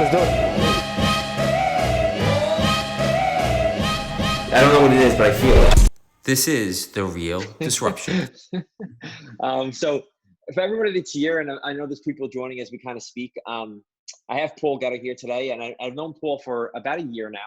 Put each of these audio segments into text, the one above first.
Let's do it. I don't know what it is, but I feel it. This is The Real Disruption. So for everybody that's here, and I know there's people joining as we kind of speak, I have Paul Getter here today, and I've known Paul for about a year now.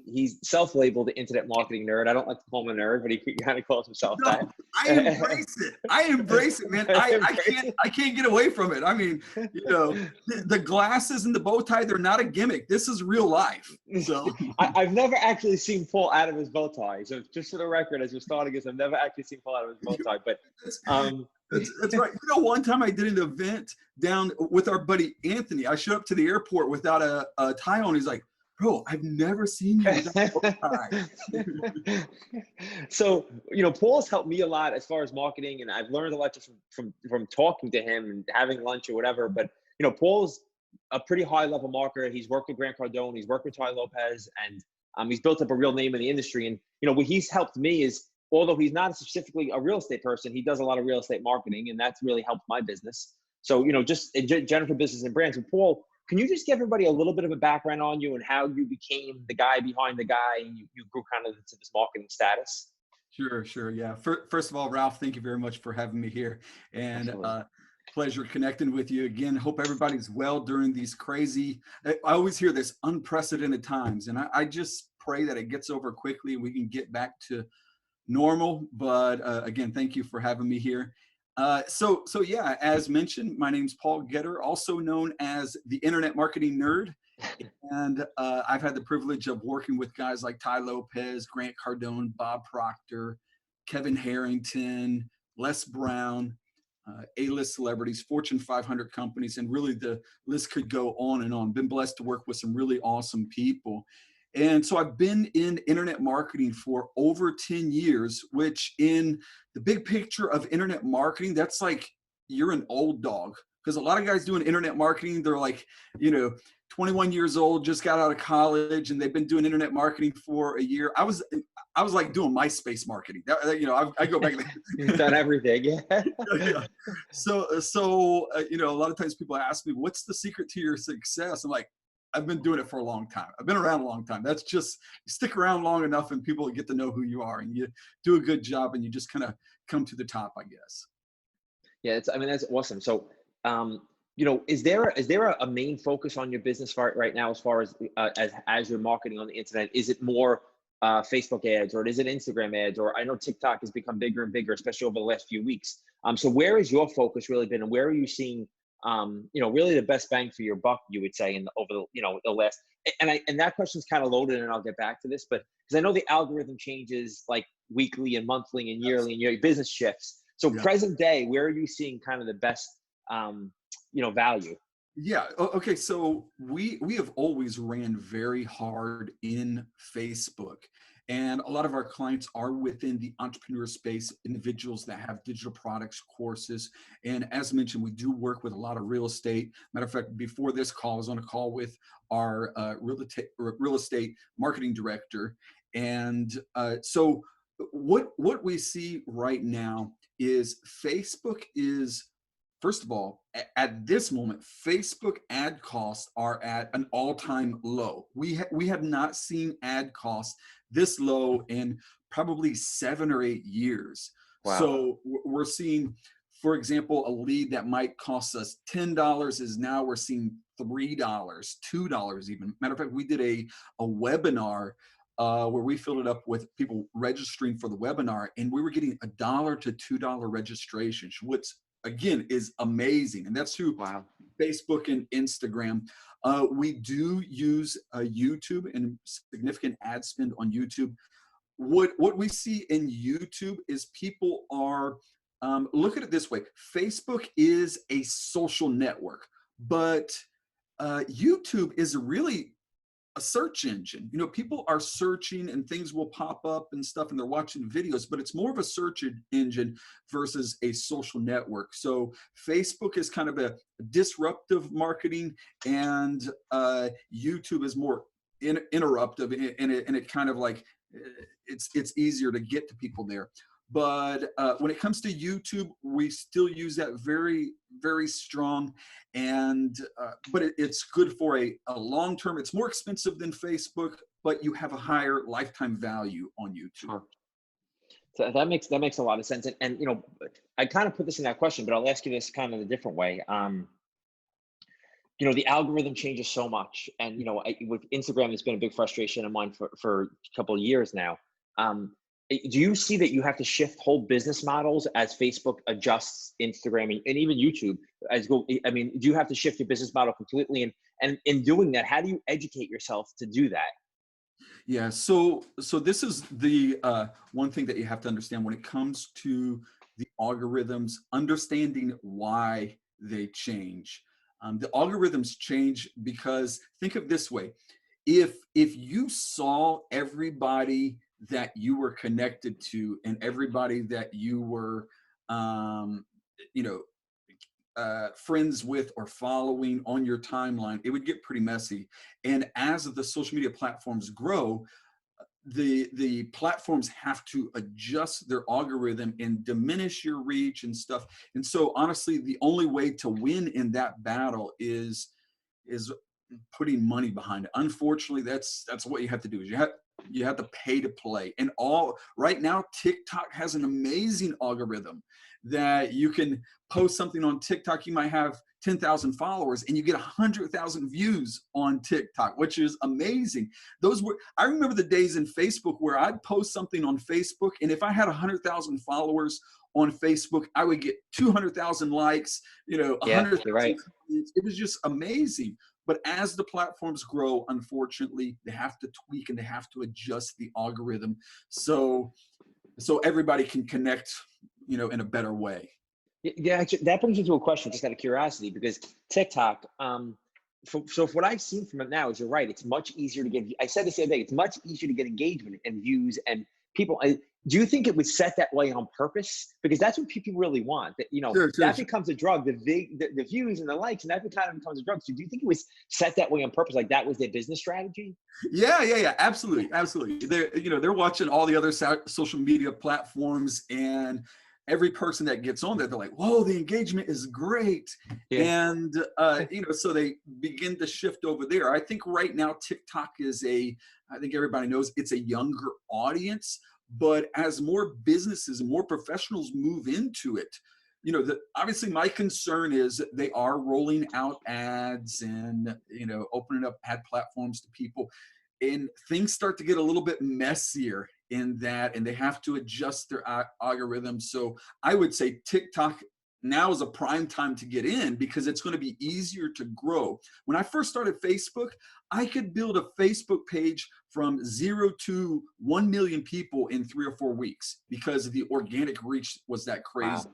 He's self-labeled the internet marketing nerd. I don't like to call him a nerd, but he kind of calls himself that. I embrace it. I embrace it, man. I can't get away from it. I mean, the glasses and the bow tie, they're not a gimmick. This is real life. So I've never actually seen Paul out of his bow tie. So just for the record, as we're starting this, I've never actually seen Paul out of his bow tie. But that's right. One time I did an event down with our buddy Anthony. I showed up to the airport without a tie on. He's like, "Bro, I've never seen you without a bow tie." So, Paul's helped me a lot as far as marketing, and I've learned a lot just from talking to him and having lunch or whatever. But, Paul's a pretty high level marketer. He's worked with Grant Cardone, he's worked with Ty Lopez, and he's built up a real name in the industry. And, what he's helped me is, although he's not specifically a real estate person, he does a lot of real estate marketing, and that's really helped my business. So, just in general business and brands. And Paul, can you just give everybody a little bit of a background on you and how you became the guy behind the guy, and you grew kind of into this marketing status? Sure. Yeah. First of all, Ralph, thank you very much for having me here, and pleasure connecting with you again. Hope everybody's well during these crazy, I always hear this, unprecedented times, and I just pray that it gets over quickly and we can get back to normal. But again, thank you for having me here. So yeah, as mentioned, my name's Paul Getter, also known as the Internet Marketing Nerd. And I've had the privilege of working with guys like Ty Lopez, Grant Cardone, Bob Proctor, Kevin Harrington, Les Brown, A-list celebrities, Fortune 500 companies, and really the list could go on and on. Been blessed to work with some really awesome people. And so I've been in internet marketing for over 10 years, which in the big picture of internet marketing, that's like you're an old dog. Because a lot of guys doing internet marketing, they're like, 21 years old, just got out of college, and they've been doing internet marketing for a year. I was like doing MySpace marketing. I go back. You've done everything. Yeah. So a lot of times people ask me, what's the secret to your success? I'm like, I've been doing it for a long time. I've been around a long time. That's just, you stick around long enough and people get to know who you are, and you do a good job, and you just kind of come to the top, I guess. Yeah, that's awesome. So, is there a main focus on your business right now as far as you're marketing on the internet? Is it more Facebook ads, or is it Instagram ads? Or I know TikTok has become bigger and bigger, especially over the last few weeks. So where has your focus really been, and where are you seeing really the best bang for your buck, you would say, over the last, and that question's kind of loaded, and I'll get back to this, but because I know the algorithm changes like weekly and monthly and yearly, and your business shifts. So present day, where are you seeing kind of the best, value? Yeah. Okay. So we have always ran very hard in Facebook, and a lot of our clients are within the entrepreneur space, individuals that have digital products, courses. And as mentioned, we do work with a lot of real estate. Matter of fact, before this call, I was on a call with our real estate marketing director. And so what we see right now is Facebook is, first of all, at this moment, Facebook ad costs are at an all-time low. We have not seen ad costs this low in probably 7 or 8 years. Wow. So we're seeing, for example, a lead that might cost us $10 is now we're seeing $3, $2 even. Matter of fact, we did a webinar where we filled it up with people registering for the webinar, and we were getting $1 to $2 registrations, which again is amazing. And that's through Facebook and Instagram. We do use YouTube and significant ad spend on YouTube. What we see in YouTube is people are, look at it this way. Facebook is a social network, but YouTube is really a search engine. People are searching and things will pop up and stuff, and they're watching videos, but it's more of a search engine versus a social network. So Facebook is kind of a disruptive marketing, and YouTube is more interruptive, and it kind of like, it's easier to get to people there. But when it comes to YouTube, we still use that very, very strong. And but it's good for a long term. It's more expensive than Facebook, but you have a higher lifetime value on YouTube. Sure. So that makes a lot of sense. And I kind of put this in that question, but I'll ask you this kind of a different way. The algorithm changes so much, and with Instagram, it's been a big frustration of mine for a couple of years now. Do you see that you have to shift whole business models as Facebook adjusts Instagram and even YouTube I mean, do you have to shift your business model completely? And in doing that, how do you educate yourself to do that? Yeah, so this is the one thing that you have to understand when it comes to the algorithms, understanding why they change. The algorithms change because think of this way: if you saw everybody that you were connected to and everybody that you were, um, you know, friends with or following on your timeline, it would get pretty messy. And as the social media platforms grow, the platforms have to adjust their algorithm and diminish your reach and stuff. And so honestly, the only way to win in that battle is putting money behind it. Unfortunately, that's what you have to do. Is you have to pay to play. And all right now, TikTok has an amazing algorithm that you can post something on TikTok. You might have 10,000 followers and you get 100,000 views on TikTok, which is amazing. I remember the days in Facebook where I'd post something on Facebook, and if I had 100,000 followers on Facebook, I would get 200,000 likes, Yeah, 100,000 you're right. comments. It was just amazing. But as the platforms grow, unfortunately, they have to tweak and they have to adjust the algorithm so everybody can connect, in a better way. Yeah, actually, that brings me to a question, just out of curiosity, because TikTok, so what I've seen from it now is you're right. It's much easier to get. I said this the other day. It's much easier to get engagement and views and people. Do you think it was set that way on purpose? Because that's what people really want. That Sure, sure, that sure. becomes a drug. The views and the likes, and that kind of becomes a drug. So do you think it was set that way on purpose? Like that was their business strategy? Yeah, yeah, yeah, absolutely, absolutely. They're watching all the other social media platforms, and every person that gets on there, they're like, "Whoa, the engagement is great," Yeah. and so they begin to shift over there. I think right now TikTok I think everybody knows it's a younger audience, but as more businesses and more professionals move into it, obviously my concern is that they are rolling out ads and opening up ad platforms to people, and things start to get a little bit messier in that, and they have to adjust their algorithm. So I would say TikTok now is a prime time to get in because it's going to be easier to grow. When I first started Facebook, I could build a Facebook page from 0 to 1 million people in 3 or 4 weeks because the organic reach was that crazy. Wow.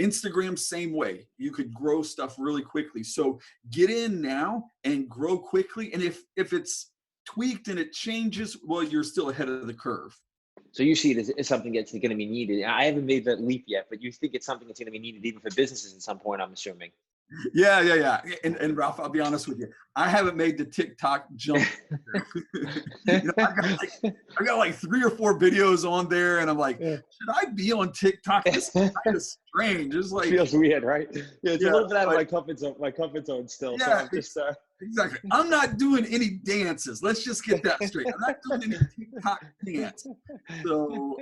Instagram, same way. You could grow stuff really quickly. So get in now and grow quickly. And if it's tweaked and it changes, well, you're still ahead of the curve. So you see it as something that's going to be needed. I haven't made that leap yet, but you think it's something that's going to be needed even for businesses at some point, I'm assuming. Yeah, yeah, yeah. And Ralph, I'll be honest with you. I haven't made the TikTok jump. I got like 3 or 4 videos on there, and I'm like, Yeah. should I be on TikTok? This is kind of strange. It's like, Feels weird, right? Yeah, it's a yeah, little bit out of but my comfort zone still. So yeah, I'm just exactly. I'm not doing any dances. Let's just get that straight. I'm not doing any TikTok dance. So,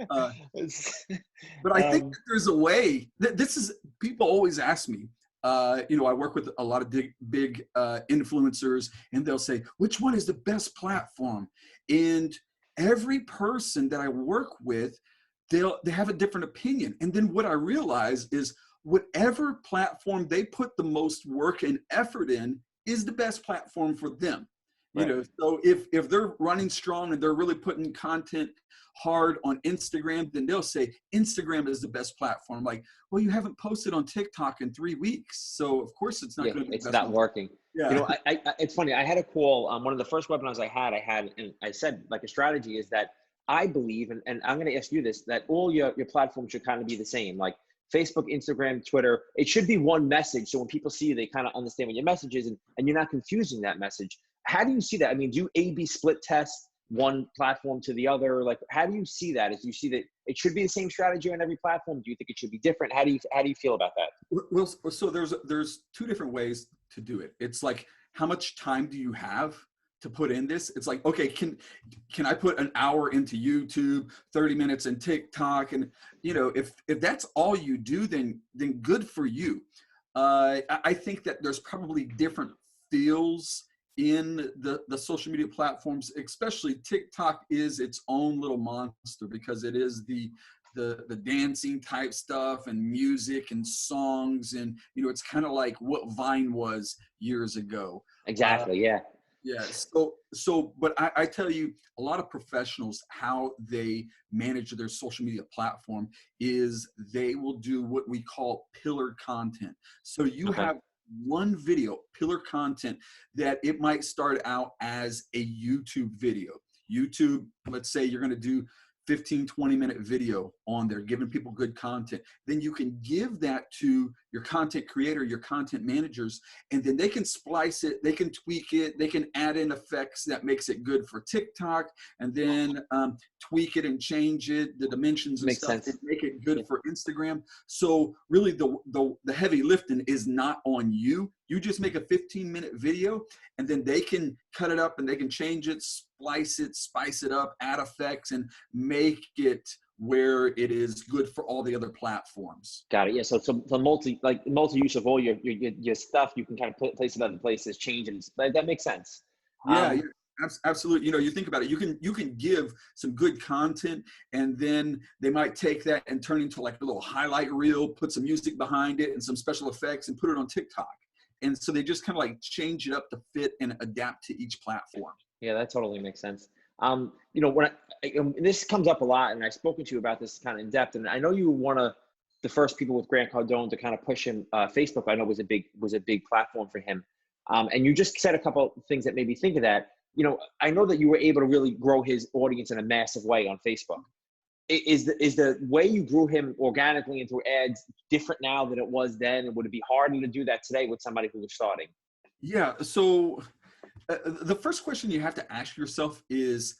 but I think that there's a way. This is people always ask me. I work with a lot of big influencers, and they'll say, "Which one is the best platform?" And every person that I work with, they have a different opinion. And then what I realize is, whatever platform they put the most work and effort in is the best platform for them. right. So if they're running strong and they're really putting content hard on Instagram, then they'll say Instagram is the best platform. Like, well, you haven't posted on TikTok in 3 weeks, so of course it's not Yeah, going to be it's the best not one. working. Yeah. It's funny. I had a call. One of the first webinars I had, and I said like a strategy is that I believe, and I'm going to ask you this, that all your platforms should kind of be the same, like Facebook, Instagram, Twitter. It should be one message, so when people see you, they kind of understand what your message is, and you're not confusing that message. How do you see that? I mean, do you A/B split test one platform to the other? Like, how do you see that? Do you see that it should be the same strategy on every platform? Do you think it should be different? How do you feel about that? Well, so there's two different ways to do it. It's like, how much time do you have to put in this? It's like, okay, can I put an hour into YouTube, 30 minutes in TikTok? And if that's all you do, then good for you. I think that there's probably different feels in the social media platforms. Especially TikTok is its own little monster, because it is the dancing type stuff and music and songs, and it's kind of like what Vine was years ago. Exactly. Yeah. Yeah. But I tell you, a lot of professionals, how they manage their social media platform is they will do what we call pillar content. So you Okay. have one video, pillar content, that it might start out as a YouTube video. YouTube, let's say you're going to do 15-20 minute video on there, giving people good content. Then you can give that to your content creator, your content managers, and then they can splice it, they can tweak it, they can add in effects that makes it good for TikTok, and then tweak it and change it, the dimensions and Makes stuff, sense. and make it good for Instagram. So really the heavy lifting is not on you. You just make a 15-minute video, and then they can cut it up and they can change it, splice it, spice it up, add effects, and make it where it is good for all the other platforms. Got it. Yeah. So multi-use of all your stuff, you can kind of place it other places, change it. That makes sense. Yeah, absolutely. You think about it. You can give some good content, and then they might take that and turn into like a little highlight reel, put some music behind it and some special effects, and put it on TikTok. And so they just kind of like change it up to fit and adapt to each platform. Yeah, that totally makes sense. When this comes up a lot, and I've spoken to you about this kind of in depth, and I know you were one of the first people with Grant Cardone to kind of push him. Facebook, I know, was a big platform for him. And you just said a couple of things that made me think of that. I know that you were able to really grow his audience in a massive way on Facebook. Is the way you grew him organically and through ads different now than it was then? And would it be harder to do that today with somebody who was starting? Yeah. So the first question you have to ask yourself is,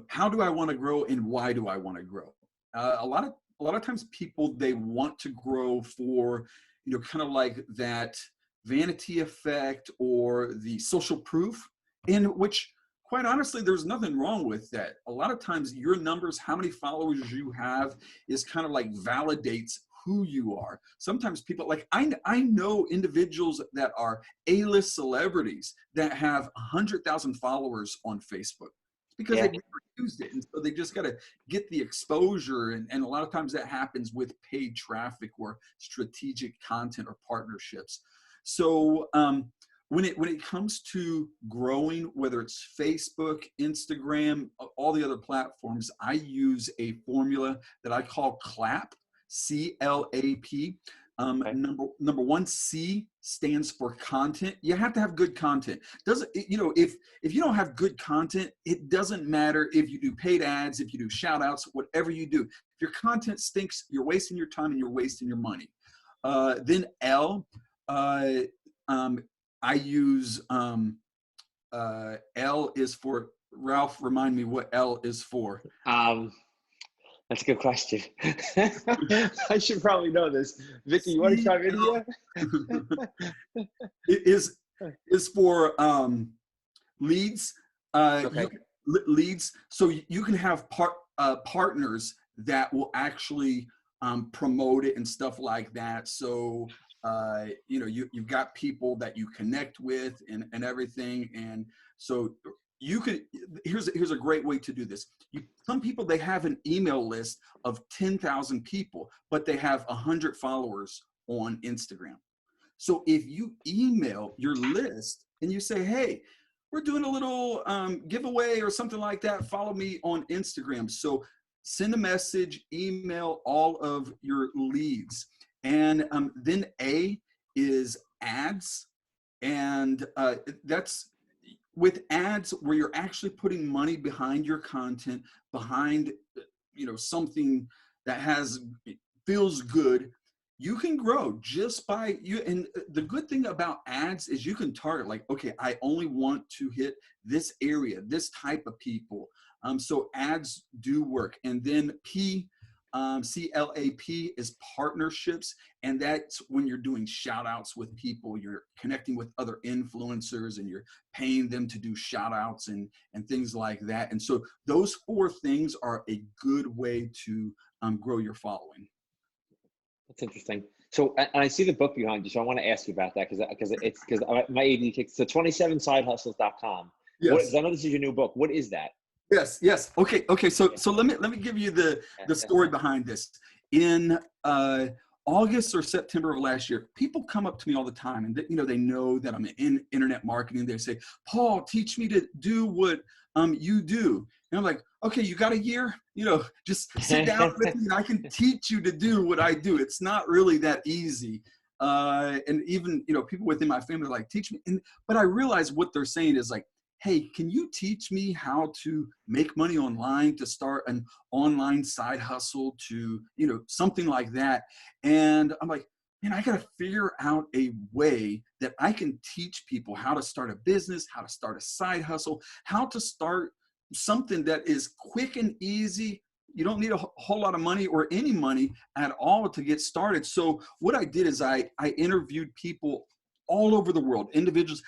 how do I want to grow and why do I want to grow? A lot of times people, they want to grow for, kind of like that vanity effect or the social proof, in which, quite honestly, there's nothing wrong with that. A lot of times your numbers, how many followers you have, is kind of like validates who you are. Sometimes people, like I know individuals that are A-list celebrities that have 100,000 followers on Facebook, because Yeah. they've never used it. And so they just got to get the exposure. And a lot of times that happens with paid traffic or strategic content or partnerships. So when it comes to growing, whether it's Facebook, Instagram, all the other platforms, I use a formula that I call CLAP, C-L-A-P. Okay. Number one, C stands for content. You have to have good content. If you don't have good content, it doesn't matter if you do paid ads, if you do shout outs, whatever you do. If your content stinks, you're wasting your time and you're wasting your money. Then L, I use L is for, Ralph, remind me what L is for. That's a good question. I should probably know this. Vicky, you want to chime in here? It is for leads. Okay. Leads. So you can have partners that will actually promote it and stuff like that. So you've got people that you connect with and everything, and so you could. Here's a great way to do this. Some people, they have an email list of 10,000 people, but they have 100 followers on Instagram. So if you email your list and you say, hey, we're doing a little giveaway or something like that, follow me on Instagram. So send a message, email all of your leads. And then A is ads. And that's with ads, where you're actually putting money behind your content, behind something that feels good. You can grow just by you. And the good thing about ads is you can target, like, okay, I only want to hit this area, this type of people. So ads do work. And then CLAP is partnerships. And that's when you're doing shout outs with people, you're connecting with other influencers and you're paying them to do shout outs and things like that. And so those 4 things are a good way to grow your following. That's interesting. So, and I see the book behind you, so I want to ask you about that because my AD kicks. So 27sidehustles.com. What, Yes. 'cause I know this is your new book. What is that? Yes. Okay. So let me give you the story behind this. In August or September of last year, people come up to me all the time, and they know that I'm in internet marketing. They say, "Paul, teach me to do what you do." And I'm like, "Okay, you got a year? Just sit down with me, and I can teach you to do what I do." It's not really that easy. And even people within my family are like, "Teach me." But I realize what they're saying is like, "Hey, can you teach me how to make money online, to start an online side hustle, to, something like that?" And I'm like, man, I got to figure out a way that I can teach people how to start a business, how to start a side hustle, how to start something that is quick and easy. You don't need a whole lot of money or any money at all to get started. So what I did is I interviewed people all over the world, individuals.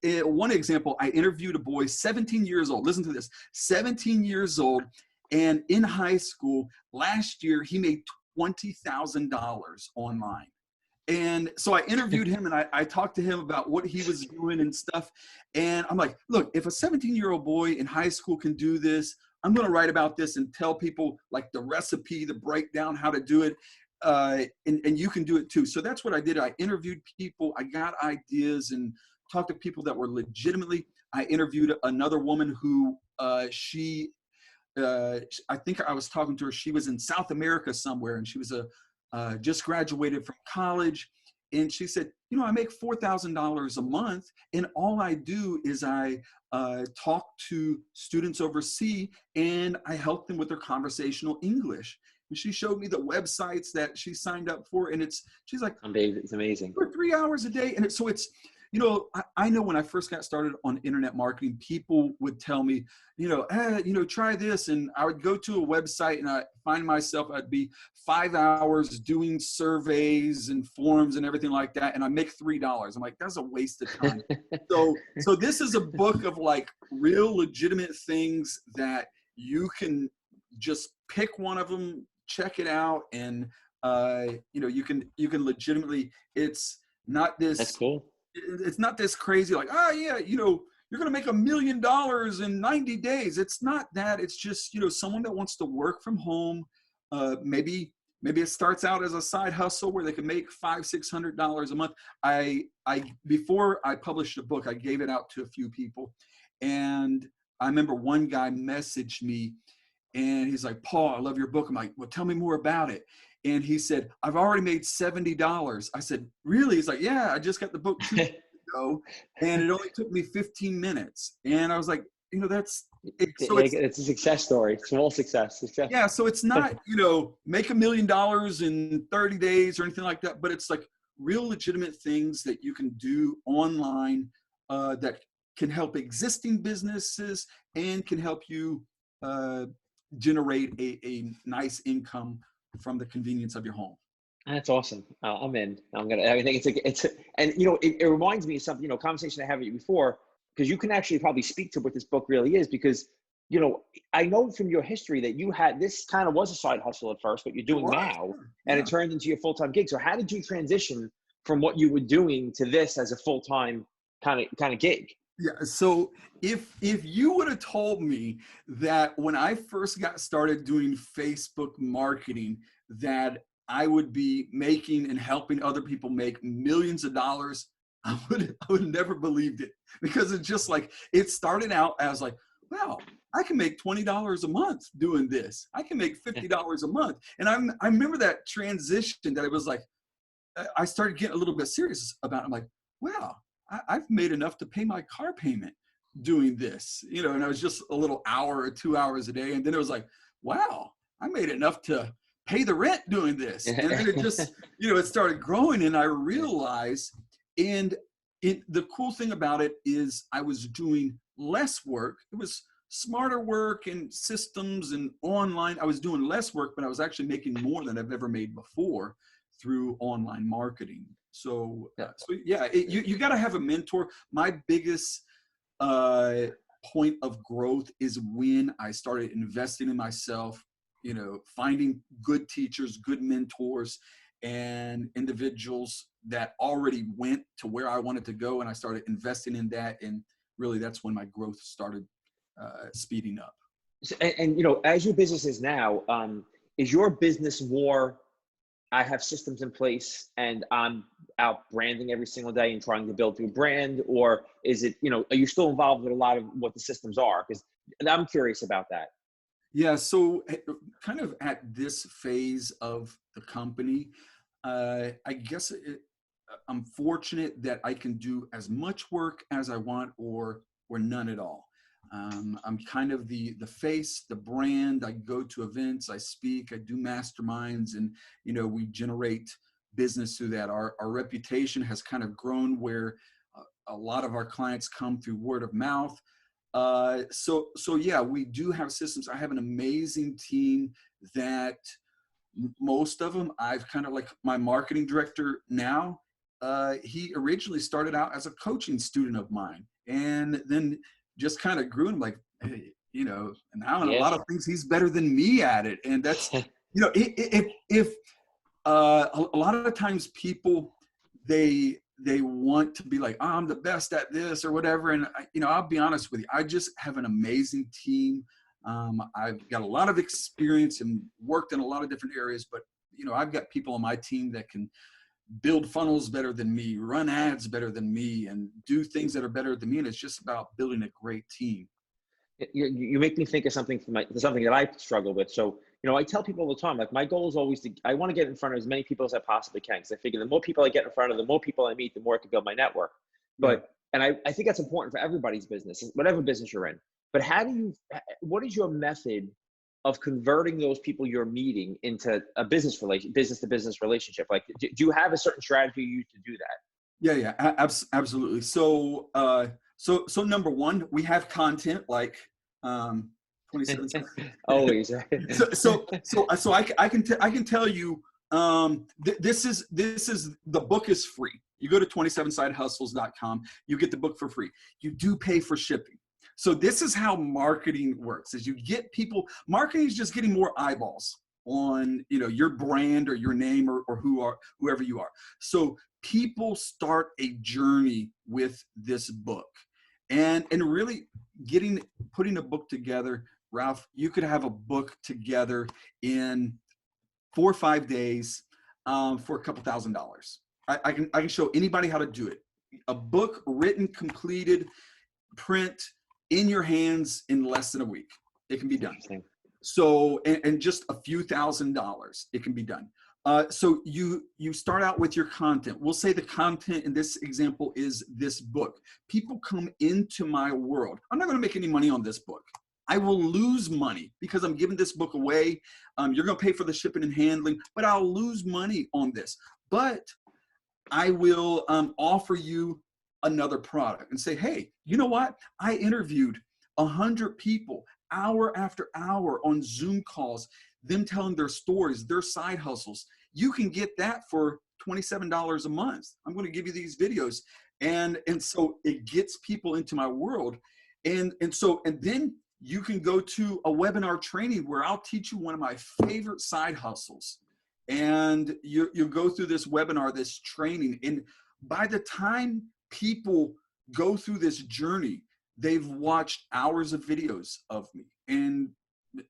One example, I interviewed a boy, 17 years old. Listen to this, 17 years old. And in high school, last year, he made $20,000 online. And so I interviewed him and I talked to him about what he was doing and stuff. And I'm like, look, if a 17-year-old boy in high school can do this, I'm going to write about this and tell people like the recipe, the breakdown, how to do it. And you can do it too. So that's what I did. I interviewed people. I got ideas and talked to people that were legitimately. I interviewed another woman who I think I was talking to her. She was in South America somewhere, and she was just graduated from college. And she said, I make $4,000 a month, and all I do is I talk to students overseas, and I help them with their conversational English. And she showed me the websites that she signed up for, and she's like, it's amazing. For 3 hours a day. And so it's, I know when I first got started on internet marketing, people would tell me, try this. And I would go to a website and I find myself, I'd be 5 hours doing surveys and forms and everything like that. And I make $3. I'm like, that's a waste of time. So this is a book of like real legitimate things that you can just pick one of them, check it out. And, you can legitimately, it's not this. That's cool. It's not this crazy, like, you're going to make $1 million in 90 days. It's not that. It's just, someone that wants to work from home. Maybe it starts out as a side hustle where they can make $500-600 a month. Before I published the book, I gave it out to a few people. And I remember one guy messaged me and he's like, "Paul, I love your book." I'm like, "Well, tell me more about it." And he said, "I've already made $70. I said, "Really?" He's like, "Yeah, I just got the book 2 weeks ago, and it only took me 15 minutes. And I was like, that's it. So it's a success story, small success. Yeah. So it's not, make $1 million in 30 days or anything like that, but it's like real legitimate things that you can do online that can help existing businesses and can help you generate a nice income from the convenience of your home." That's awesome. I'm in. I think and it reminds me of something, conversation I had with you before, because you can actually probably speak to what this book really is, because, I know from your history that you had, this kind of was a side hustle at first, what you're doing now, and it turned into your full-time gig. So how did you transition from what you were doing to this as a full-time kind of gig? Yeah. So if you would have told me that when I first got started doing Facebook marketing, that I would be making and helping other people make millions of dollars, I would never believed it, because it's just like, it started out as like, wow, I can make $20 a month doing this. I can make $50 a month. And I remember that transition, that it was like, I started getting a little bit serious about it. I'm like, wow, I've made enough to pay my car payment doing this, and I was just a little hour or 2 hours a day. And then it was like, wow, I made enough to pay the rent doing this. And then it just, it started growing. And I realized, the cool thing about it is I was doing less work. It was smarter work and systems and online. I was doing less work, but I was actually making more than I've ever made before through online marketing. So, you got to have a mentor. My biggest point of growth is when I started investing in myself, finding good teachers, good mentors, and individuals that already went to where I wanted to go. And I started investing in that. And really, that's when my growth started speeding up. And as your business is now, is your business more, I have systems in place and I'm out branding every single day and trying to build through brand? Or is it, are you still involved with a lot of what the systems are? Because I'm curious about that. Yeah, so kind of at this phase of the company, I guess I'm fortunate that I can do as much work as I want or none at all. I'm kind of the face, the brand. I go to events, I speak, I do masterminds, and we generate business through that. Our reputation has kind of grown where a lot of our clients come through word of mouth. So yeah, we do have systems. I have an amazing team that most of them I've kind of like my marketing director now. He originally started out as a coaching student of mine, and then just kind of grew and like, hey, and now in a lot of things he's better than me at it. And that's, if a lot of the times people, they want to be like, oh, I'm the best at this or whatever. And I'll be honest with you, I just have an amazing team. I've got a lot of experience and worked in a lot of different areas, but I've got people on my team that can build funnels better than me, run ads better than me, and do things that are better than me. And it's just about building a great team. You make me think of something something that I struggle with. So, I tell people all the time, like my goal is always I want to get in front of as many people as I possibly can. Because I figure the more people I get in front of, the more people I meet, the more I can build my network. But, and I think that's important for everybody's business, whatever business you're in. But what is your method of converting those people you're meeting into a business to business relationship? Like, do you have a certain strategy you use to do that? Yeah, absolutely. So, so number one, we have content like 27. Always. So I can tell you, this is the book is free. You go to 27sidehustles.com, you get the book for free. You do pay for shipping. So this is how marketing works: is you get people. Marketing is just getting more eyeballs on your brand or your name or whoever you are. So people start a journey with this book, and really putting a book together. Ralph, you could have a book together in 4 or 5 days for a couple $1,000s. I can show anybody how to do it. A book written, completed, print in your hands in less than a week. It can be done. So, and just a few $1,000s, it can be done. So you start out with your content. We'll say the content in this example is this book. People come into my world. I'm not going to make any money on this book. I will lose money because I'm giving this book away. You're going to pay for the shipping and handling, but I'll lose money on this. But I will offer you another product and say, hey, you know what? I interviewed 100 people hour after hour on Zoom calls, them telling their stories, their side hustles. You can get that for $27 a month. I'm going to give you these videos. And so it gets people into my world. And then you can go to a webinar training where I'll teach you one of my favorite side hustles. And you go through this webinar, this training. And by the time people go through this journey, they've watched hours of videos of me. And,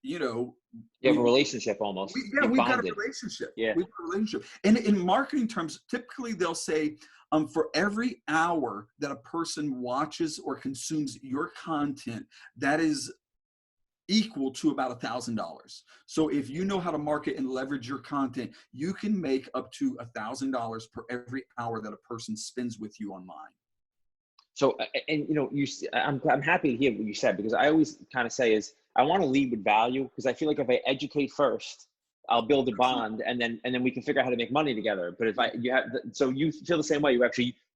you have a relationship almost. We've got a relationship. Yeah. We've got a relationship. And in marketing terms, typically they'll say, for every hour that a person watches or consumes your content, that is equal to about $1,000. So if you know how to market and leverage your content, you can make up to $1,000 per every hour that a person spends with you online. So, and I'm happy to hear what you said, because I always kind of say is I want to lead with value, because I feel like if I educate first, I'll build a bond, and then we can figure out how to make money together. But if so you feel the same way.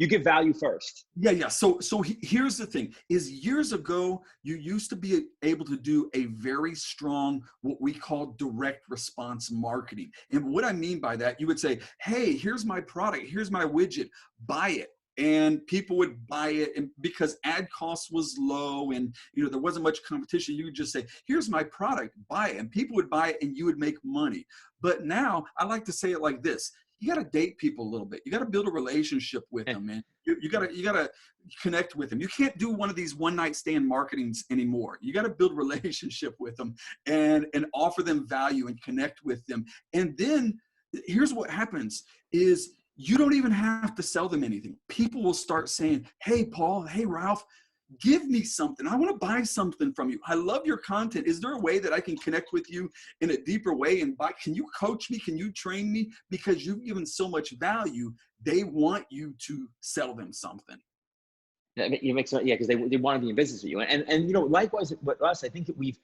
You give value first. Yeah. So here's the thing: is years ago you used to be able to do a very strong what we call direct response marketing. And what I mean by that, you would say, "Hey, here's my product. Here's my widget. Buy it." And people would buy it, and because ad cost was low and there wasn't much competition, you would just say, "Here's my product, buy it," and people would buy it, and you would make money. But now I like to say it like this: you got to date people a little bit. You got to build a relationship with them, man. You got to connect with them. You can't do one of these one night stand marketings anymore. You got to build a relationship with them and offer them value and connect with them. And then here's what happens is you don't even have to sell them anything. People will start saying, "Hey, Paul, hey, Ralph, give me something. I want to buy something from you. I love your content. Is there a way that I can connect with you in a deeper way and buy? Can you coach me? Can you train me? Because you've given so much value." They want you to sell them something. You make some, yeah, because they want to be in business with you. And likewise with us, I think that we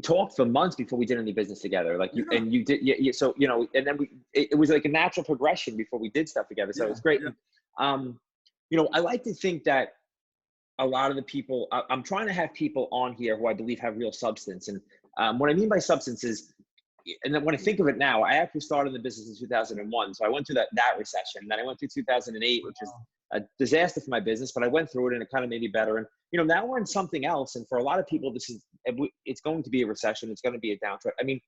talked for months before we did any business together. Like you did, so and then it was like a natural progression before we did stuff together. So it's great. Yeah. I like to think that a lot of the people, I'm trying to have people on here who I believe have real substance. And what I mean by substance is, and then when I think of it now, I actually started the business in 2001. So I went through that recession. Then I went through 2008, which is a disaster for my business, but I went through it and it kind of made me better. And, now we're in something else. And for a lot of people, it's going to be a recession. It's going to be a downturn. I mean,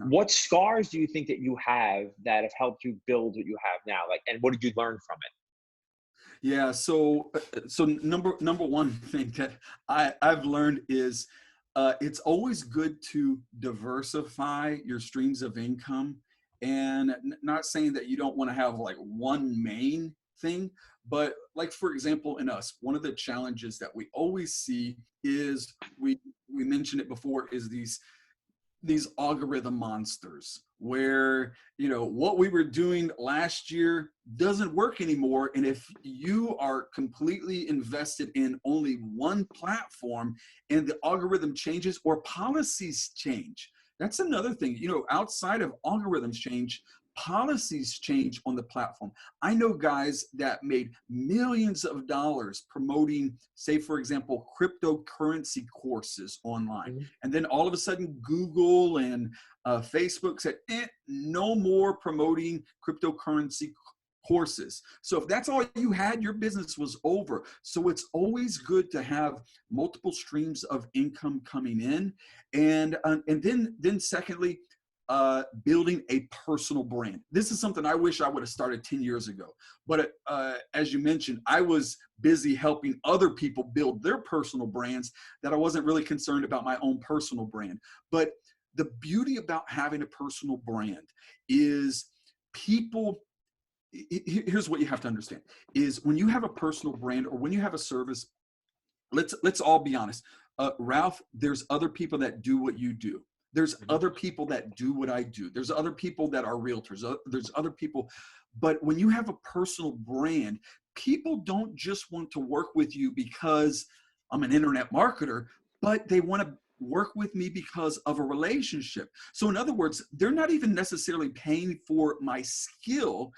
what scars do you think that you have that have helped you build what you have now? Like, and what did you learn from it? Yeah. So number one thing that I've learned is it's always good to diversify your streams of income, and not saying that you don't want to have like one main thing, but like, for example, in us, one of the challenges that we always see is we mentioned it before, is these algorithm monsters where what we were doing last year doesn't work anymore. And if you are completely invested in only one platform and the algorithm changes or policies change, that's another thing. Outside of algorithms change, policies change on the platform. I know guys that made millions of dollars promoting, say, for example, cryptocurrency courses online. Mm-hmm. And then all of a sudden, Google and Facebook said, no more promoting cryptocurrency courses. So if that's all you had, your business was over. So it's always good to have multiple streams of income coming in. And then secondly, building a personal brand. This is something I wish I would have started 10 years ago. But as you mentioned, I was busy helping other people build their personal brands that I wasn't really concerned about my own personal brand. But the beauty about having a personal brand is here's what you have to understand, is when you have a personal brand or when you have a service, let's all be honest. Ralph, there's other people that do what you do. There's other people that do what I do. There's other people that are realtors. There's other people. But when you have a personal brand, people don't just want to work with you because I'm an internet marketer, but they want to work with me because of a relationship. So in other words, they're not even necessarily paying for my skill,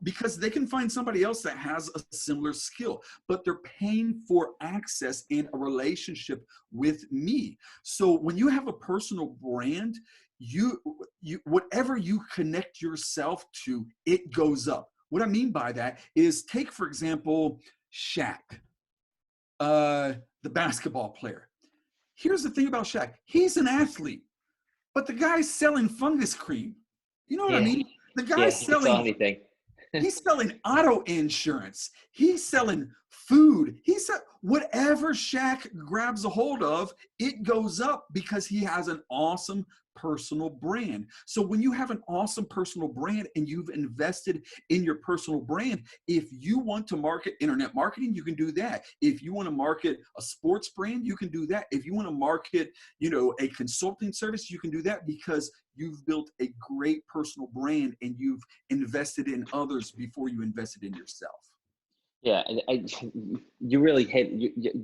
because they can find somebody else that has a similar skill, but they're paying for access and a relationship with me. So when you have a personal brand, you whatever you connect yourself to, it goes up. What I mean by that is, take for example Shaq, the basketball player. Here's the thing about Shaq. He's an athlete, but the guy's selling fungus cream. You know what I mean? The guy's selling anything. He's selling auto insurance. He's selling food. Whatever Shaq grabs a hold of, it goes up because he has an awesome personal brand. So when you have an awesome personal brand and you've invested in your personal brand, if you want to market internet marketing, you can do that. If you want to market a sports brand, you can do that. If you want to market, a consulting service, you can do that, because you've built a great personal brand and you've invested in others before you invested in yourself. Yeah, you really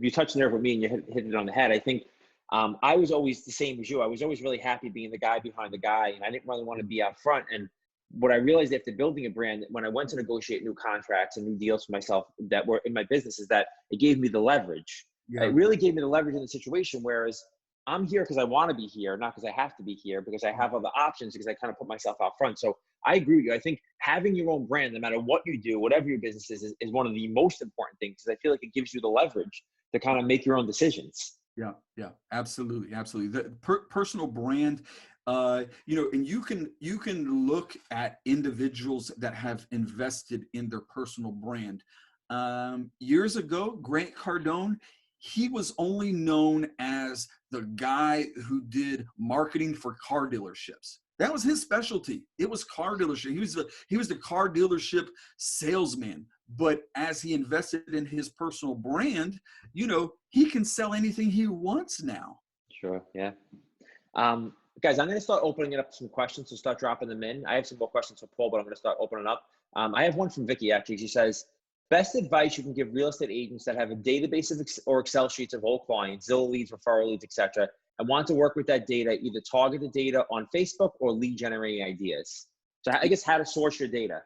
you touched a nerve with me, and you hit it on the head. I think I was always the same as you. I was always really happy being the guy behind the guy, and I didn't really want to be out front. And what I realized after building a brand, when I went to negotiate new contracts and new deals for myself that were in my business, is that it gave me the leverage. Yeah. It really gave me the leverage in the situation. Whereas I'm here because I want to be here, not because I have to be here, because I have other options, because I kind of put myself out front. So I agree with you. I think having your own brand, no matter what you do, whatever your business is one of the most important things, because I feel like it gives you the leverage to kind of make your own decisions. Yeah, yeah, absolutely, absolutely. The personal brand, and you can look at individuals that have invested in their personal brand. Years ago, Grant Cardone, he was only known as the guy who did marketing for car dealerships. That was his specialty. It was car dealership. He was the car dealership salesman. But as he invested in his personal brand, he can sell anything he wants now. Sure. Yeah. Guys, I'm going to start opening it up to some questions, so start dropping them in. I have some more questions for Paul, but I'm going to start opening up. I have one from Vicky, actually. She says, best advice you can give real estate agents that have a database of or Excel sheets of old clients, Zillow leads, referral leads, etc., and want to work with that data, either target the data on Facebook or lead generating ideas. So I guess how to source your data.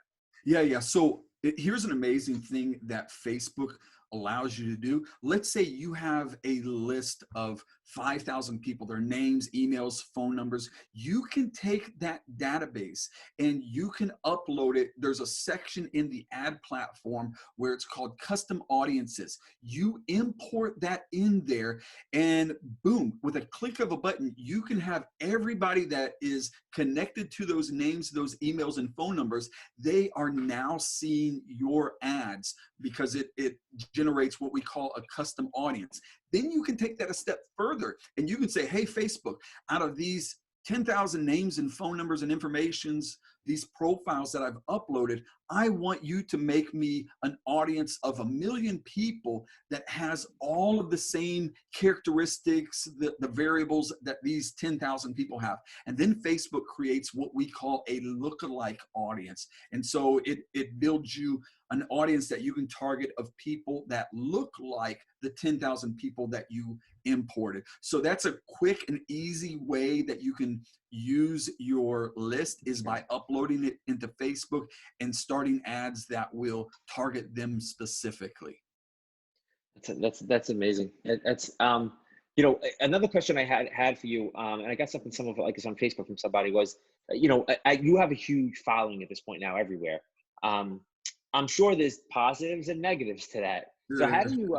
Yeah. So here's an amazing thing that Facebook allows you to do. Let's say you have a list of 5,000 people, their names, emails, phone numbers. You can take that database and you can upload it. There's a section in the ad platform where it's called custom audiences. You import that in there and boom, with a click of a button, you can have everybody that is connected to those names, those emails and phone numbers. They are now seeing your ads because it generates what we call a custom audience. Then you can take that a step further and you can say, hey, Facebook, out of these 10,000 names and phone numbers and informations, these profiles that I've uploaded, I want you to make me an audience of 1 million people that has all of the same characteristics, the variables that these 10,000 people have. And then Facebook creates what we call a lookalike audience. And so it builds you an audience that you can target of people that look like the 10,000 people that you imported. So that's a quick and easy way that you can use your list, is by uploading it into Facebook and starting ads that will target them specifically. That's amazing. That's another question I had for you, and I got something, some of it like this on Facebook from somebody, was, you have a huge following at this point now everywhere. I'm sure there's positives and negatives to that. So how do you,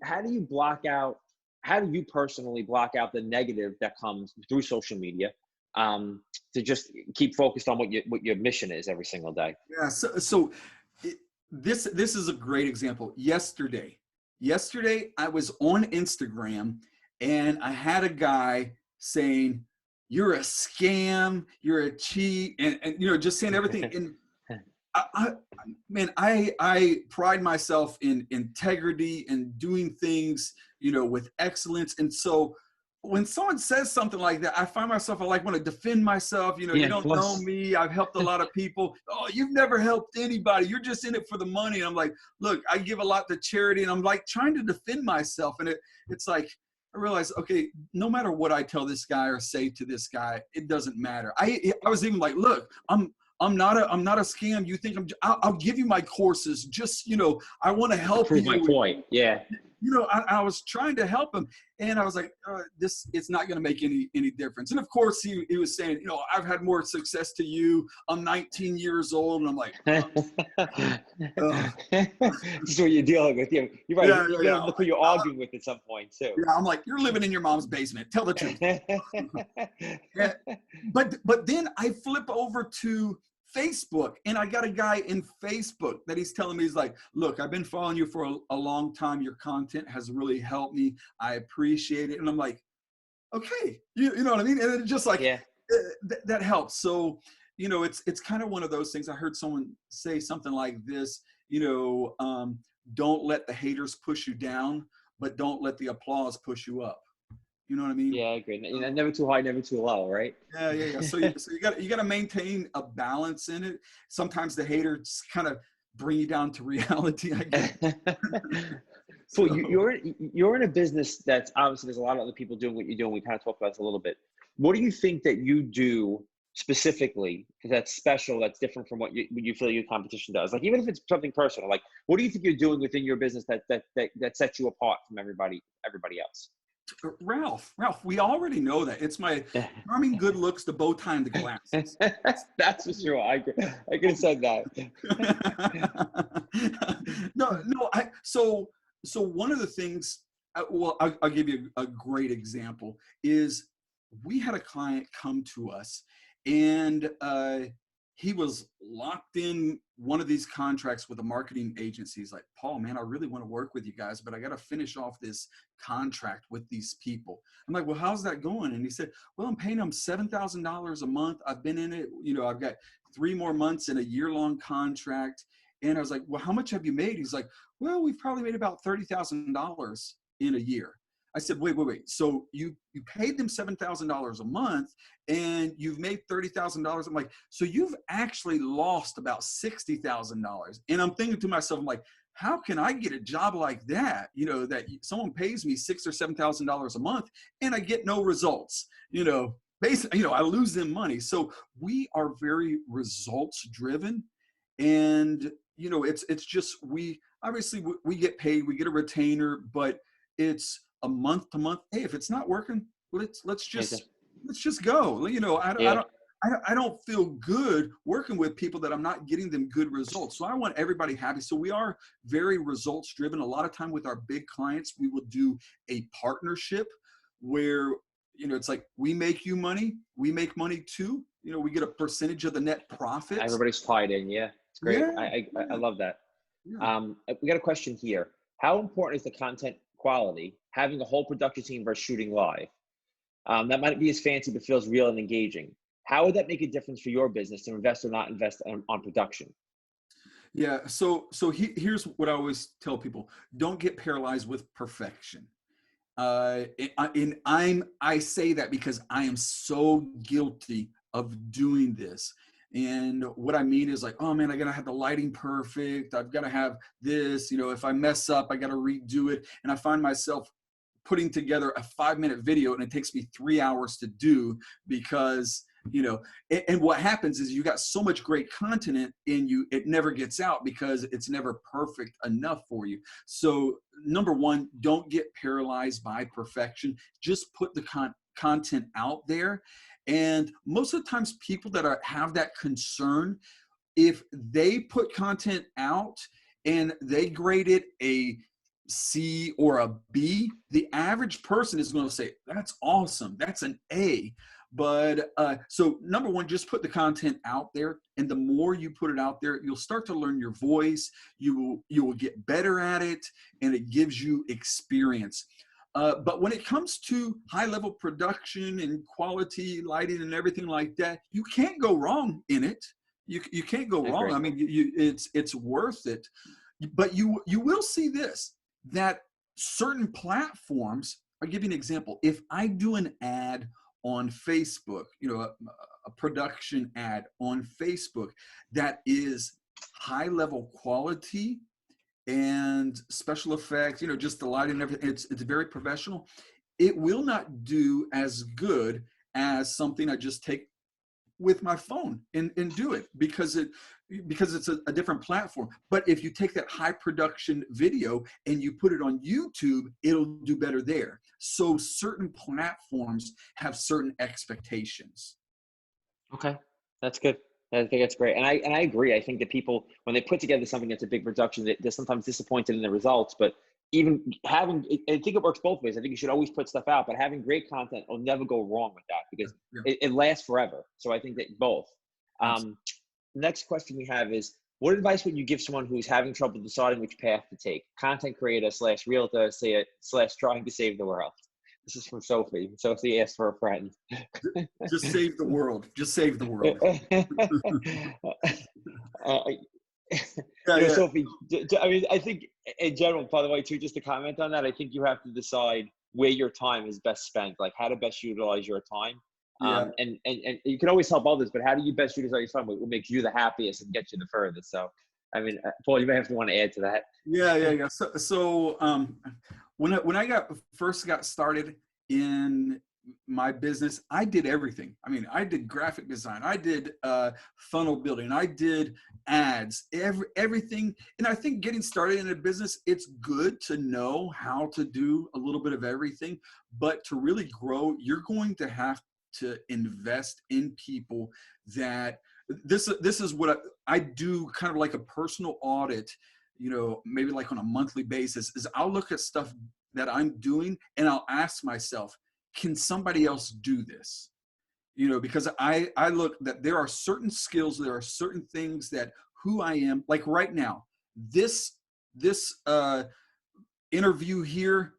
how do you block out, how do you personally block out the negative that comes through social media, to just keep focused on what your mission is every single day? Yeah. This is a great example. Yesterday I was on Instagram and I had a guy saying, "You're a scam, you're a cheat," and just saying everything. And I pride myself in integrity and doing things, with excellence. And so when someone says something like that, I find myself, I want to defend myself. You don't know me. I've helped a lot of people. Oh, you've never helped anybody. You're just in it for the money. And I'm like, look, I give a lot to charity, and I'm like trying to defend myself. And it's like, I realized, okay, no matter what I tell this guy or say to this guy, it doesn't matter. I was even like, look, I'm not a scam. You think I'll give you my courses. Just, I want to help you. Prove my point. Yeah. I was trying to help him, and I was like, it's not going to make any difference. And of course he was saying, I've had more success to you. I'm 19 years old. And I'm like, this is what you're dealing with. You're right. Yeah, you gotta look who you're arguing with at some point too. Yeah. I'm like, you're living in your mom's basement. Tell the truth. Yeah. But then I flip over to Facebook, and I got a guy in Facebook that he's telling me, he's like, look, I've been following you for a long time. Your content has really helped me. I appreciate it. And I'm like, okay, you know what I mean? And it's just like, yeah. That helps. So, it's kind of one of those things. I heard someone say something like this, don't let the haters push you down, but don't let the applause push you up. You know what I mean? Yeah, I agree. Never too high, never too low, right? Yeah. So you got to maintain a balance in it. Sometimes the haters kind of bring you down to reality, I guess. Cool. So You're in a business that's obviously there's a lot of other people doing what you're doing. We kind of talked about this a little bit. What do you think that you do specifically that's special, that's different from what you feel your competition does? Like even if it's something personal, like what do you think you're doing within your business that sets you apart from everybody else? Ralph, we already know that. It's my charming good looks, the bow tie, and the glasses. That's for sure. I could have said that. No. So one of the things, well, I'll give you a great example. Is we had a client come to us, and he was locked in one of these contracts with a marketing agency. He's like, Paul, man, I really want to work with you guys, but I got to finish off this contract with these people. I'm like, well, how's that going? And he said, well, I'm paying them $7,000 a month. I've been in it, I've got 3 more months in a year-long contract. And I was like, well, how much have you made? He's like, well, we've probably made about $30,000 in a year. I said, wait. So you paid them $7,000 a month and you've made $30,000. I'm like, so you've actually lost about $60,000. And I'm thinking to myself, I'm like, how can I get a job like that? That someone pays me $6,000 or $7,000 a month and I get no results. Basically, I lose them money. So we are very results driven, and it's just we get paid, we get a retainer, but it's a month to month. Hey, if it's not working, let's just go. Yeah. I don't feel good working with people that I'm not getting them good results. So I want everybody happy. So we are very results driven. A lot of time with our big clients, we will do a partnership where it's like we make you money, we make money too. We get a percentage of the net profits. Everybody's tied in. Yeah, it's great. Yeah, I love that. yeah. We got a question here. How important is the content quality, having a whole production team versus shooting live? That might be as fancy, but feels real and engaging. How would that make a difference for your business to invest or not invest on production? Yeah. So here's what I always tell people: don't get paralyzed with perfection. I say that because I am so guilty of doing this. And what I mean is like, oh man, I gotta have the lighting perfect. I've got to have this, if I mess up, I got to redo it. And I find myself putting together a 5-minute video and it takes me 3 hours to do because, and what happens is you got so much great content in you, it never gets out because it's never perfect enough for you. So number one, don't get paralyzed by perfection. Just put the content out there. And most of the times people that have that concern, if they put content out and they grade it a C or a B, the average person is going to say, that's awesome, that's an A. But so number one, just put the content out there. And the more you put it out there, you'll start to learn your voice. You will get better at it, and it gives you experience. But when it comes to high level production and quality lighting and everything like that, you can't go wrong in it. You can't go wrong. I mean, it's worth it. But you will see this, that certain platforms, I'll give you an example. If I do an ad on Facebook, a production ad on Facebook that is high level quality and special effects, just the lighting and everything, it's very professional, it will not do as good as something I just take with my phone and do it because it's a different platform. But if you take that high production video and you put it on YouTube, it'll do better there. So certain platforms have certain expectations. Okay, that's good. I think that's great, and I agree. I think that people, when they put together something that's a big production, they're sometimes disappointed in the results. But even having, I think it works both ways. I think you should always put stuff out, but having great content will never go wrong with that because it lasts forever. So I think that both. Next question we have is, what advice would you give someone who's having trouble deciding which path to take? Content creator / realtor / trying to save the world. This is from Sophie. Sophie asked for a friend. Just save the world. Just save the world. Sophie, I mean, I think in general, by the way, too, just to comment on that, I think you have to decide where your time is best spent, like how to best utilize your time. And you can always help others, but how do you best utilize your time? What makes you the happiest and get you the furthest? So I mean, Paul, you may have to want to add to that. Yeah. So when I first got started in my business, I did everything. I mean, I did graphic design, I did funnel building, I did ads, everything. And I think getting started in a business, it's good to know how to do a little bit of everything, but to really grow, you're going to have to invest in people that this is what I do, kind of like a personal audit, maybe like on a monthly basis, is I'll look at stuff that I'm doing and I'll ask myself, can somebody else do this? Because I look that there are certain skills, there are certain things that who I am, like right now, this interview here,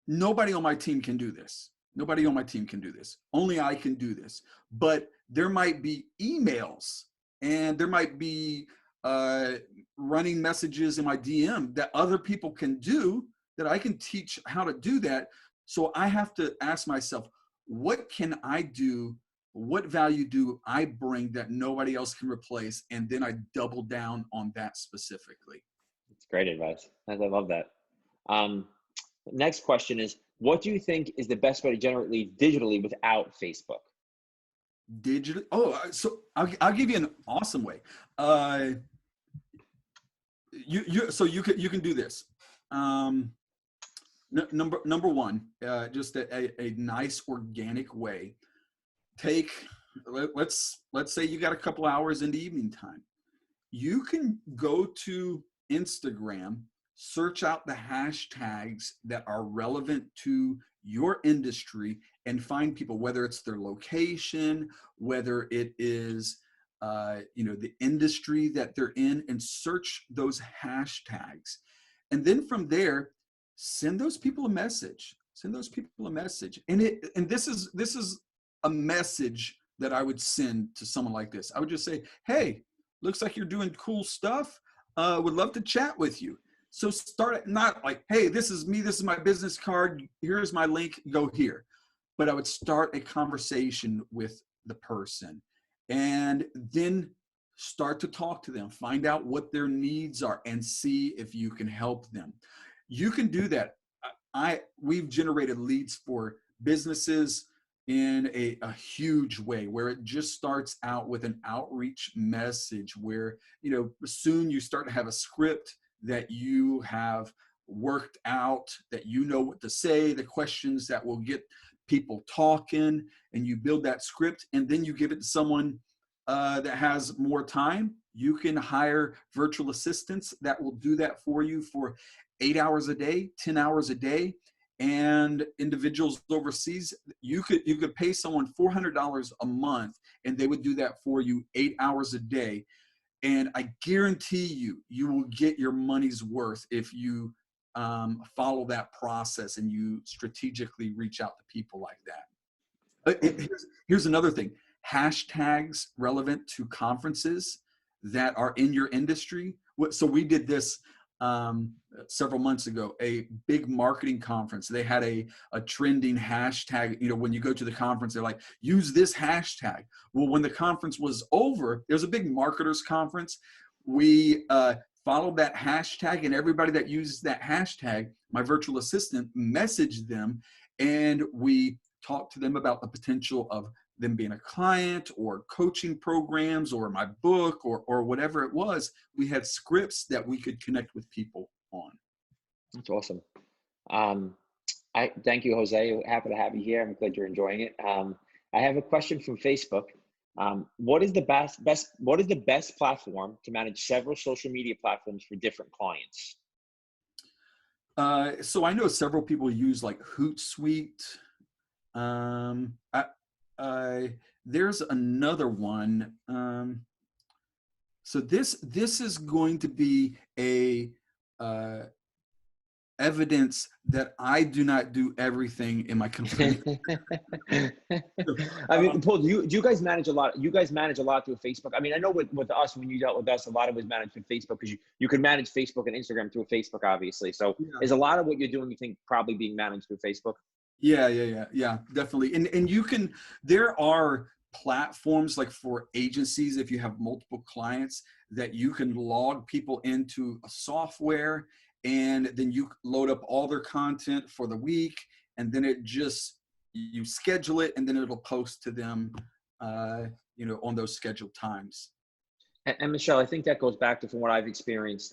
nobody on my team can do this. Nobody on my team can do this. Only I can do this. But there might be emails and there might be running messages in my DM that other people can do, that I can teach how to do that. So I have to ask myself, what can I do? What value do I bring that nobody else can replace? And then I double down on that specifically. It's great advice. I love that. Next question is, what do you think is the best way to generate leads digitally without Facebook? Digitally? Oh, so I'll give you an awesome way. You can do this. Number one, just a nice organic way. Let's say you got a couple hours in the evening time. You can go to Instagram, search out the hashtags that are relevant to your industry, and find people, whether it's their location, whether it is the industry that they're in, and search those hashtags. And then from there, send those people a message. And this is a message that I would send to someone like this. I would just say, hey, looks like you're doing cool stuff. Would love to chat with you. So start not like, hey, this is me, this is my business card, here's my link, go here. But I would start a conversation with the person and then start to talk to them, find out what their needs are, and see if you can help them. You can do that. We've generated leads for businesses in a huge way, where it just starts out with an outreach message where, soon you start to have a script that you have worked out, that you know what to say, the questions that will get people talking, and you build that script, and then you give it to someone that has more time. You can hire virtual assistants that will do that for you for 8 hours a day, 10 hours a day. And individuals overseas, you could pay someone $400 a month and they would do that for you 8 hours a day. And I guarantee you will get your money's worth if you follow that process and you strategically reach out to people like that. Here's another thing. Hashtags relevant to conferences that are in your industry. So we did this several months ago, a big marketing conference. They had a trending hashtag. When you go to the conference, they're like, use this hashtag. Well, when the conference was over, there was a big marketers conference. We followed that hashtag, and everybody that uses that hashtag, my virtual assistant messaged them, and we talked to them about the potential of them being a client or coaching programs or my book or whatever it was. We had scripts that we could connect with people on. That's awesome. I thank you, Jose. Happy to have you here. I'm glad you're enjoying it. I have a question from Facebook. What is the best platform to manage several social media platforms for different clients? So I know several people use like Hootsuite. There's another one. So this is going to be a evidence that I do not do everything in my company. I mean, Paul, do you guys manage a lot? You guys manage a lot through Facebook. I mean, I know with us, when you dealt with us, a lot of it was managed through Facebook, because you can manage Facebook and Instagram through Facebook, obviously. So is a lot of what you're doing, you think, probably being managed through Facebook? Yeah, definitely. And you can, there are platforms like for agencies, if you have multiple clients, that you can log people into a software, and then you load up all their content for the week, and then you schedule it, and then it'll post to them, on those scheduled times. And Michelle, I think that goes back to from what I've experienced,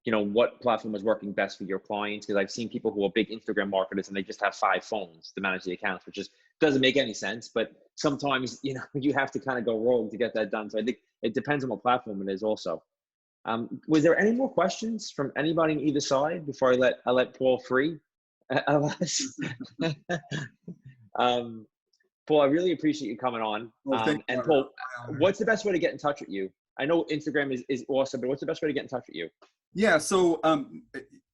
what platform is working best for your clients. Because I've seen people who are big Instagram marketers and they just have 5 phones to manage the accounts, which just doesn't make any sense. But sometimes, you have to kind of go rogue to get that done. So I think it depends on what platform it is also. Was there any more questions from anybody on either side before I let Paul free? Paul, I really appreciate you coming on. Well, and Paul, what's the best way to get in touch with you? I know Instagram is awesome, but what's the best way to get in touch with you? Yeah. So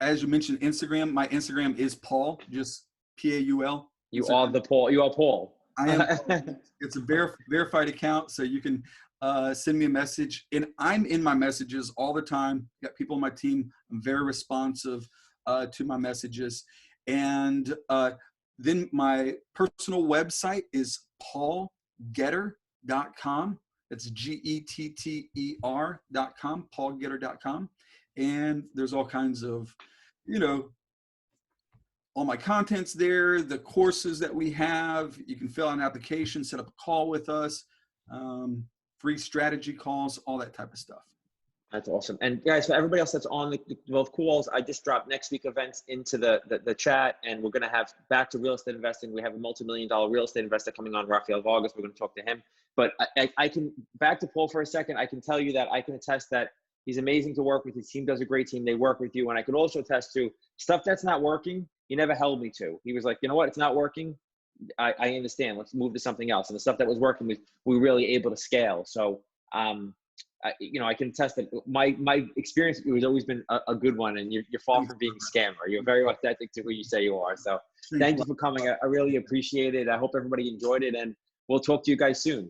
as you mentioned, Instagram, my Instagram is Paul, just Paul. You are Paul. You are Paul. I am. It's a verified account, so you can send me a message, and I'm in my messages all the time. Got people on my team. I'm very responsive to my messages, and then my personal website is paulgetter.com. That's GETTER.com, paulgetter.com. And there's all kinds of, all my content's there, the courses that we have. You can fill out an application, set up a call with us, free strategy calls, all that type of stuff. That's awesome. And guys, for everybody else that's on both calls, I just dropped next week events into the chat, and we're going to have back to real estate investing. We have a multi-million-dollar real estate investor coming on, Rafael Vargas. We're going to talk to him. But I can, back to Paul for a second, I can tell you that I can attest that he's amazing to work with. His team does a great team. They work with you. And I could also attest to stuff that's not working, he never held me to. He was like, you know what, it's not working. I understand. Let's move to something else. And the stuff that was working, we were really able to scale. So, I can attest that my experience with you has always been a good one, and you're far from being a scammer. You're very authentic to who you say you are. So thank you for coming. I really appreciate it. I hope everybody enjoyed it, and we'll talk to you guys soon.